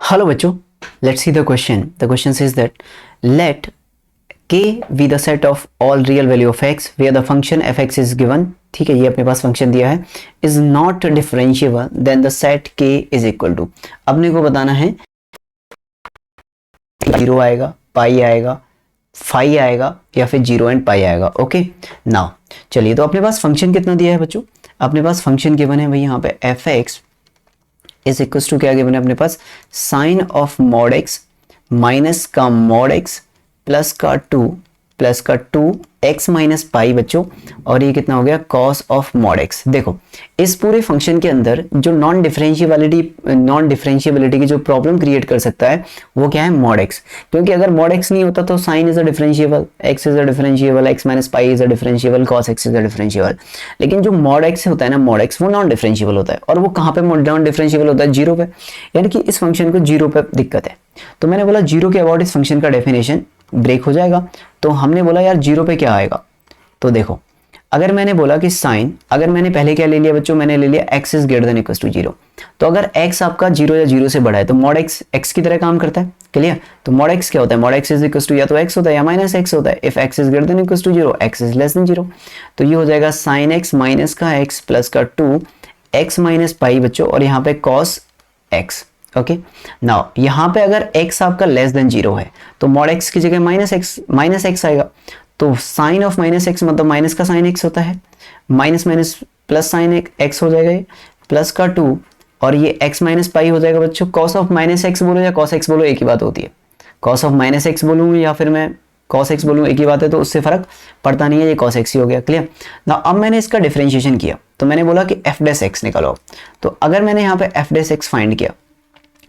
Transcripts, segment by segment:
Hello बच्चों, let's see the question. The question says that let k be the set of all real value of x where the function fx is given. ठीक है, ये अपने पास function दिया है, is not differentiable then the set k is equal to. अपने को बताना है 0 आएगा, पाई आएगा, फाई आएगा या फिर 0 एंड पाई आएगा. ओके नाउ चलिए, तो अपने पास फंक्शन कितना दिया है बच्चों? अपने पास फंक्शन गिवन है भाई यहाँ पे fx इज इक्वल टू क्या गिवन है अपने पास? Sine of mod x minus का मॉड एक्स प्लस का 2 एक्स माइनस पाई बच्चों, और ये कितना हो गया? Cos of mod x. देखो इस पूरे फंक्शन के अंदर जो नॉन डिफरेंशिएबिलिटी की जो प्रॉब्लम क्रिएट कर सकता है वो क्या है? Mod x. क्योंकि अगर मॉड एक्स नहीं होता तो sine is a differentiable, x is a differentiable, x minus pi is a differentiable, cos x is a differentiable. लेकिन जो मॉड एक्स होता है ना, मॉड एक्स वो नॉन डिफरेंशिएबल होता है. और वो कहाँ पे नॉन डिफरेंशिएबल होता है? जीरो पे. यानी कि इस फंक्शन को जीरो पे दिक्कत है. तो मैंने बोला जीरो के अबाउट इस फंक्शन का डेफिनेशन ब्रेक हो जाएगा. तो हमने बोला यार जीरो पे क्या आएगा? तो देखो अगर मैंने बोला कि साइन, अगर मैंने पहले क्या ले लिया बच्चों? मैंने ले लिया x is greater than equal to 0. तो अगर x आपका 0 या 0 से बड़ा है तो मॉड x x की तरह काम करता है. क्लियर? तो मॉड x क्या होता है? Mod x is equal to या तो x होता है या माइनस x होता है. If x is greater than equal to 0, x is less than 0. तो ये हो जाएगा साइन x माइनस का x प्लस का 2 x माइनस पाई बच्चों, और यहाँ पे कॉस x. ओके नाउ यहाँ पे अगर x आपका लेस देन 0 है तो मॉड x की जगह माइनस x आएगा. तो साइन ऑफ माइनस एक्स मतलब माइनस का साइन एक्स होता है, minus minus plus sine x हो जाएगा, ये प्लस का 2 और ये x माइनस पाई हो जाएगा बच्चों. कॉस ऑफ माइनस एक्स बोलो या कॉस एक्स बोलो एक ही बात होती है. कॉस ऑफ माइनस एक्स बोलूँ या फिर मैं कॉस एक्स बोलूँ एक ही बात है, तो उससे फर्क पड़ता नहीं है, ये कॉस एक्स ही हो गया. क्लियर? ना अब मैंने इसका डिफरेंशिएशन किया तो मैंने बोला कि एफ डैश एक्स निकालो. तो अगर मैंने यहाँ पे एफ डैश एक्स फाइंड किया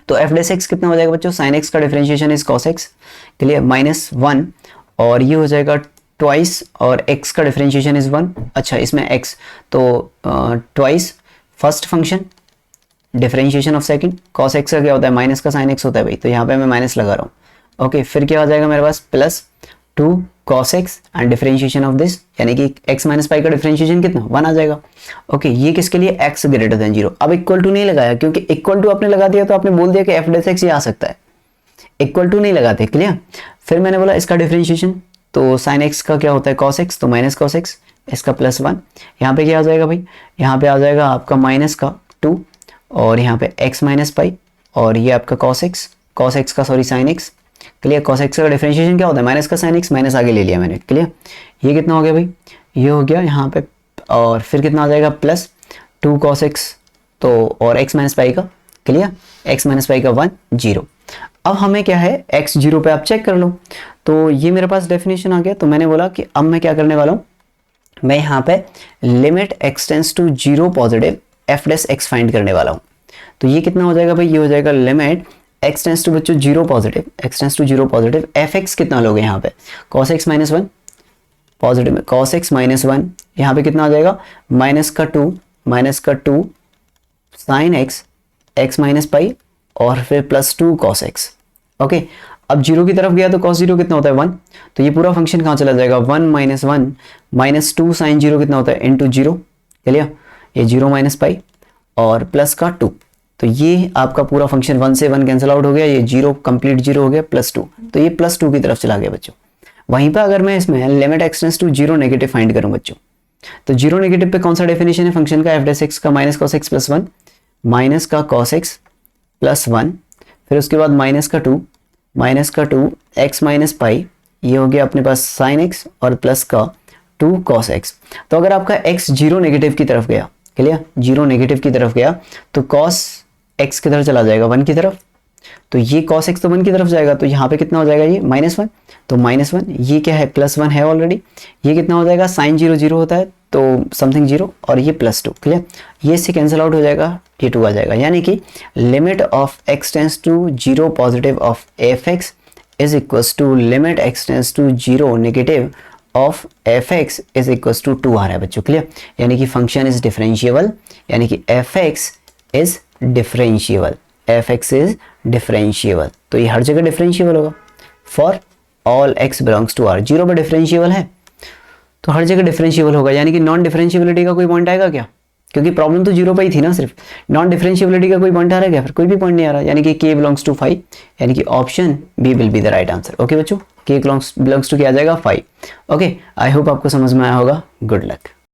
तो एफ डैश एक्स कितना हो जाएगा बच्चों? साइन एक्स का differentiation is cos x. Clear? -1 और ये हो जाएगा ट्वाइस, और x का डिफरेंशिएशन इज 1. अच्छा इसमें x तो twice first function differentiation of second. cos x का क्या होता है? माइनस का साइन x होता है भाई, तो यहाँ पे मैं माइनस लगा रहा हूँ. ओके फिर क्या हो जाएगा मेरे पास? Plus 2 cos x and differentiation of this, यानी कि x माइनस पाई का डिफरेंशिएशन कितना? 1 आ जाएगा. ओके ये किसके लिए? x greater than 0. अब इक्वल टू नहीं लगाया, क्योंकि इक्वल टू आपने लगा दिया तो आपने बोल दिया कि एफ डैश एक्स ये आ सकता है. इक्वल टू नहीं लगाते. क्लियर? फिर मैंने बोला इसका डिफरेंशिएशन, तो साइन एक्स का क्या होता है? कॉस एक्स, तो माइनस कॉस एक्स, इसका +1. यहाँ पे क्या आ जाएगा भाई? यहाँ पे आ जाएगा आपका माइनस का 2 और यहाँ पे x माइनस पाई, और ये आपका कॉस एक्स का sorry sine x. Clear? Cos x का डिफरेंशिएशन क्या होता है? माइनस का साइन एक्स, माइनस आगे ले लिया मैंने. क्लियर? ये कितना हो गया भाई? ये हो गया यहाँ पे, और फिर कितना आ जाएगा? +2 cos x, तो और x माइनस पाई का. क्लियर? x माइनस पाई का 1 0. अब हमें क्या है? x 0 पे आप चेक कर लो. तो ये मेरे पास डेफिनेशन आ गया. तो मैंने बोला कि अब मैं क्या करने वाला हूँ? मैं यहाँ पे limit x tends to 0 positive f dash x find करने वाला हूँ. तो ये कितना हो जाएगा भाई? ये हो जाएगा लिमिट x टेंड्स टू बच्चों 0 positive, x tends to 0 positive f x कितना लोगे यहाँ पे? cos x माइनस 1 पॉजिटिव में, cos x माइनस 1 यहाँ पे कितना आ जाएगा? माइनस का 2 sine x, x minus pi और फिर +2 cos x. ओके अब 0 की तरफ गया तो cos 0 कितना होता है? 1. तो ये पूरा फंक्शन कहाँ चला जाएगा? 1 माइनस 2 साइन 0 कितना होता है? इनटू 0. चलिए ये 0 माइनस पाई और प्लस का 2. तो ये आपका पूरा फंक्शन 1 से 1 कैंसिल आउट हो गया, ये 0 कंप्लीट 0 हो गया, +2. तो ये +2 की तरफ चला गया बच्चों. वहीं पर अगर मैं इसमें limit x tends to 0 negative find करूँ बच्चों, तो 0 नेगेटिव पे कौन सा डेफिनेशन है फंक्शन का? एफ डैश एक्स का माइनस cos x +1, माइनस का cos x +1, फिर उसके बाद माइनस का 2 x माइनस पाई, ये हो गया अपने पास साइन x, और प्लस का 2 cos x. तो अगर आपका x 0 नेगेटिव की तरफ गया, क्लियर? 0 नेगेटिव की तरफ गया तो cos x किधर चला जाएगा? 1 की तरफ. तो ये cos x तो 1 की तरफ जाएगा, तो यहाँ पे कितना हो जाएगा? ये -1, तो -1 ये क्या है? +1 है ऑलरेडी. ये कितना हो जाएगा? साइन 0 0 होता है तो समथिंग 0, और ये +2. क्लियर? ये इससे कैंसिल आउट हो जाएगा, ये 2 आ जाएगा. यानी कि limit of x tends to 0 positive of f x is equals to limit x tends to 0 negative of f x is equals to 2 आ रहा है बच्चों. क्लियर? यानी कि फंक्शन इज डिफरेंशिएबल, यानी कि f x is differentiable, f x is differentiable. तो ये हर जगह डिफरेंशिएबल होगा for all x belongs to r. 0 पर डिफरेंशिएबल है तो हर जगह डिफरेंशिएबल होगा, यानी कि नॉन डिफरेंशिएबिलिटी का कोई पॉइंट आएगा क्या? क्योंकि प्रॉब्लम तो 0 पे ही थी ना सिर्फ, नॉन डिफरेंशिएबिलिटी का कोई पॉइंट आ रहा है क्या, फिर कोई भी पॉइंट नहीं आ रहा, यानी कि k बिलोंग्स टू 5, यानी कि option B will be the right answer. Okay बच्चों, k बिलोंग्स टू क्या आ जाएगा 5। ओके, आई होप आपको समझ में आया होगा। Good luck.